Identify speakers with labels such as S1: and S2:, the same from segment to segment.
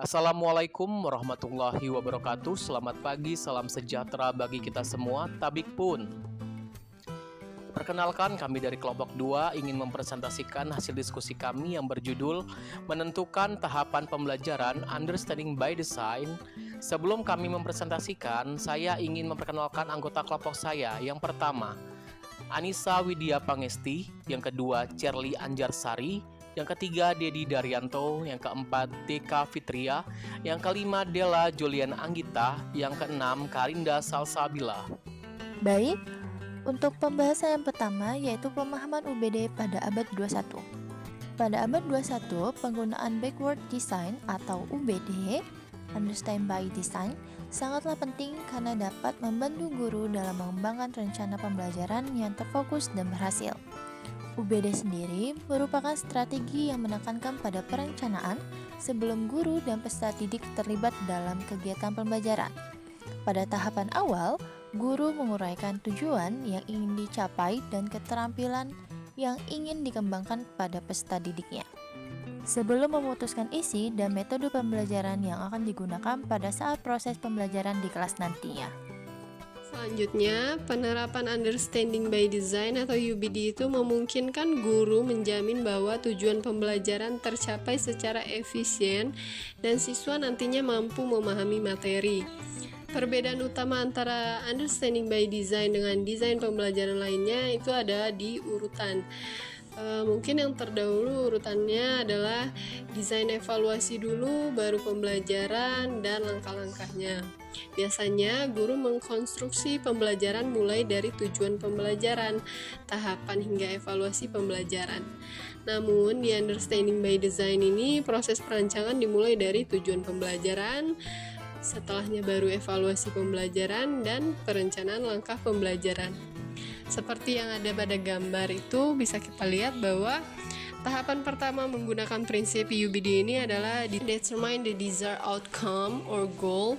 S1: Assalamualaikum warahmatullahi wabarakatuh. Selamat pagi, salam sejahtera bagi kita semua. Tabik pun. Perkenalkan, kami dari kelompok 2 ingin mempresentasikan hasil diskusi kami yang berjudul Menentukan Tahapan Pembelajaran Understanding by Design. Sebelum kami mempresentasikan, saya ingin memperkenalkan anggota kelompok saya. Yang pertama, Anissa Widya Pangesti. Yang kedua, Cherly Anjarsari. Yang ketiga, Dedi Daryanto. Yang keempat, Deka Fitria. Yang kelima, Della Julian Anggita. Yang keenam, Karinda Salsabila.
S2: Baik, untuk pembahasan yang pertama yaitu pemahaman UBD pada abad 21. Pada abad 21, penggunaan backward design atau UBD, Understand by Design, sangatlah penting karena dapat membantu guru dalam mengembangkan rencana pembelajaran yang terfokus dan berhasil. UBD sendiri merupakan strategi yang menekankan pada perencanaan sebelum guru dan peserta didik terlibat dalam kegiatan pembelajaran. Pada tahapan awal, guru menguraikan tujuan yang ingin dicapai dan keterampilan yang ingin dikembangkan pada peserta didiknya, sebelum memutuskan isi dan metode pembelajaran yang akan digunakan pada saat proses pembelajaran di kelas nantinya.
S3: Selanjutnya, penerapan Understanding by Design atau UBD itu memungkinkan guru menjamin bahwa tujuan pembelajaran tercapai secara efisien dan siswa nantinya mampu memahami materi. Perbedaan utama antara Understanding by Design dengan desain pembelajaran lainnya itu ada di urutan. Mungkin yang terdahulu urutannya adalah desain evaluasi dulu, baru pembelajaran dan langkah-langkahnya. Biasanya guru mengkonstruksi pembelajaran mulai dari tujuan pembelajaran, tahapan hingga evaluasi pembelajaran. Namun di Understanding by Design ini proses perancangan dimulai dari tujuan pembelajaran, setelahnya baru evaluasi pembelajaran dan perencanaan langkah pembelajaran. Seperti yang ada pada gambar itu bisa kita lihat bahwa tahapan pertama menggunakan prinsip UBD ini adalah determine the desired outcome or goal.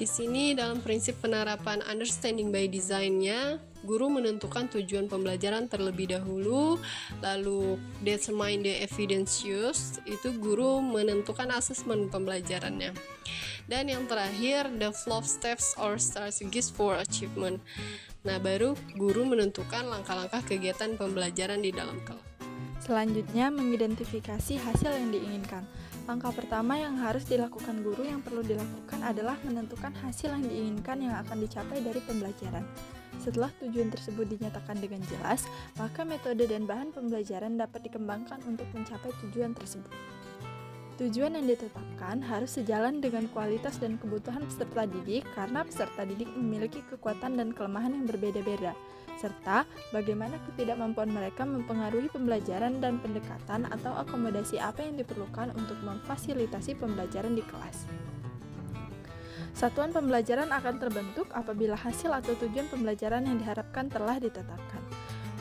S3: Di sini dalam prinsip penerapan Understanding by Design-nya, guru menentukan tujuan pembelajaran terlebih dahulu, lalu determine the evidence used, itu guru menentukan asesmen pembelajarannya. Dan yang terakhir, develop steps or strategies for achievement. Nah, baru guru menentukan langkah-langkah kegiatan pembelajaran di dalam kelas.
S4: Selanjutnya, mengidentifikasi hasil yang diinginkan. Langkah pertama yang harus dilakukan guru yang perlu dilakukan adalah menentukan hasil yang diinginkan yang akan dicapai dari pembelajaran. Setelah tujuan tersebut dinyatakan dengan jelas, maka metode dan bahan pembelajaran dapat dikembangkan untuk mencapai tujuan tersebut. Tujuan yang ditetapkan harus sejalan dengan kualitas dan kebutuhan peserta didik karena peserta didik memiliki kekuatan dan kelemahan yang berbeda-beda, serta bagaimana ketidakmampuan mereka mempengaruhi pembelajaran dan pendekatan atau akomodasi apa yang diperlukan untuk memfasilitasi pembelajaran di kelas. Satuan pembelajaran akan terbentuk apabila hasil atau tujuan pembelajaran yang diharapkan telah ditetapkan.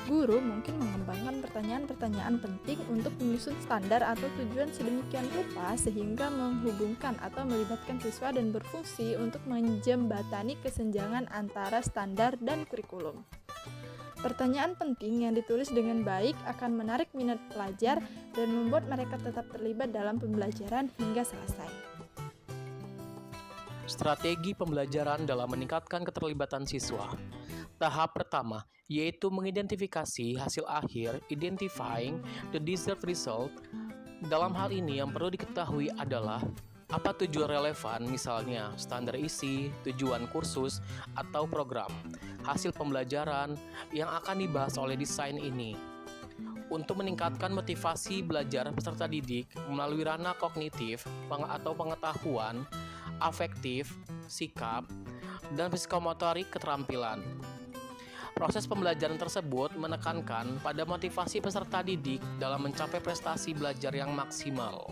S4: Guru mungkin mengembangkan pertanyaan-pertanyaan penting untuk menyusun standar atau tujuan sedemikian rupa sehingga menghubungkan atau melibatkan siswa dan berfungsi untuk menjembatani kesenjangan antara standar dan kurikulum. Pertanyaan penting yang ditulis dengan baik akan menarik minat pelajar dan membuat mereka tetap terlibat dalam pembelajaran hingga selesai.
S1: Strategi pembelajaran dalam meningkatkan keterlibatan siswa. Tahap pertama, yaitu mengidentifikasi hasil akhir, identifying the desired result. Dalam hal ini yang perlu diketahui adalah apa tujuan relevan, misalnya standar isi, tujuan kursus, atau program, hasil pembelajaran yang akan dibahas oleh desain ini. Untuk meningkatkan motivasi belajar peserta didik melalui ranah kognitif atau pengetahuan, afektif, sikap, dan psikomotorik keterampilan. Proses pembelajaran tersebut menekankan pada motivasi peserta didik dalam mencapai prestasi belajar yang maksimal.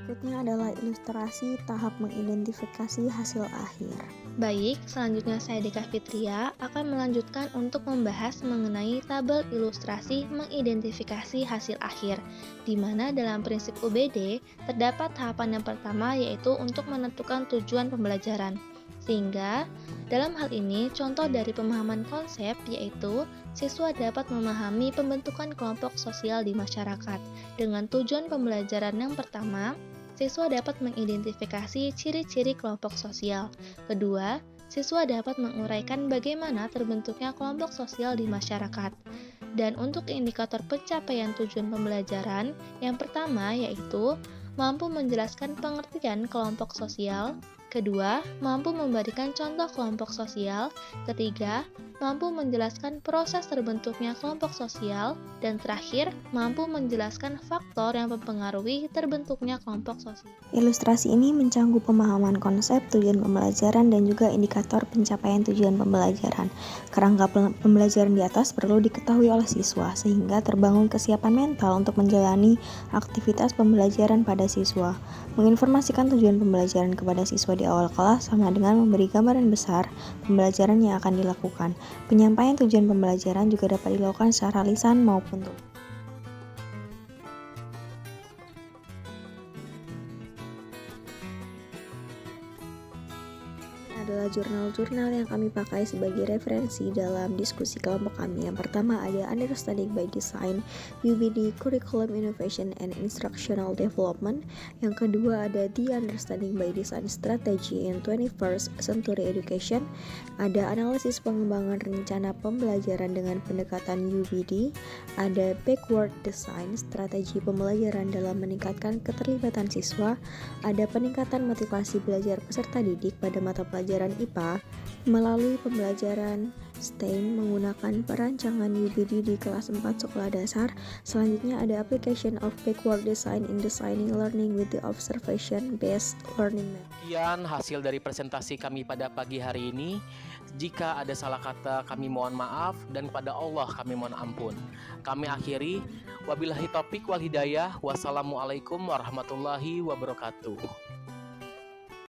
S5: Berikutnya adalah ilustrasi tahap mengidentifikasi hasil akhir.
S6: Baik, selanjutnya saya Deka Fitria akan melanjutkan untuk membahas mengenai tabel ilustrasi mengidentifikasi hasil akhir, di mana dalam prinsip UBD terdapat tahapan yang pertama yaitu untuk menentukan tujuan pembelajaran. Sehingga dalam hal ini contoh dari pemahaman konsep yaitu siswa dapat memahami pembentukan kelompok sosial di masyarakat dengan tujuan pembelajaran yang pertama. siswa dapat mengidentifikasi ciri-ciri kelompok sosial. Kedua, siswa dapat menguraikan bagaimana terbentuknya kelompok sosial di masyarakat. Dan untuk indikator pencapaian tujuan pembelajaran, yang pertama yaitu mampu menjelaskan pengertian kelompok sosial. Kedua, mampu memberikan contoh kelompok sosial. Ketiga, mampu menjelaskan proses terbentuknya kelompok sosial. Dan terakhir, mampu menjelaskan faktor yang mempengaruhi terbentuknya kelompok sosial.
S5: Ilustrasi ini mencangkup pemahaman konsep, tujuan pembelajaran, dan juga indikator pencapaian tujuan pembelajaran. Kerangka pembelajaran di atas perlu diketahui oleh siswa, sehingga terbangun kesiapan mental untuk menjalani aktivitas pembelajaran pada siswa. Menginformasikan tujuan pembelajaran kepada siswa di awal kelas sama dengan memberi gambaran besar pembelajaran yang akan dilakukan. Penyampaian tujuan pembelajaran juga dapat dilakukan secara lisan maupun tulis. Adalah jurnal-jurnal yang kami pakai sebagai referensi dalam diskusi kelompok kami. Yang pertama ada Understanding by Design, UBD, Curriculum Innovation and Instructional Development. Yang kedua ada The Understanding by Design Strategy in 21st Century Education. Ada analisis pengembangan rencana pembelajaran dengan pendekatan UBD. Ada Backward Design, strategi pembelajaran dalam meningkatkan keterlibatan siswa. Ada peningkatan motivasi belajar peserta didik pada mata pelajaran IPA melalui pembelajaran STEAM menggunakan perancangan UBD di kelas 4 sekolah dasar. Selanjutnya ada Application of Backward Design in Designing Learning with the Observation Based Learning Method.
S1: Sekian hasil dari presentasi kami pada pagi hari ini. Jika ada salah kata kami mohon maaf dan kepada Allah kami mohon ampun. Kami akhiri, wabillahi taufiq wal hidayah. Wassalamualaikum warahmatullahi wabarakatuh.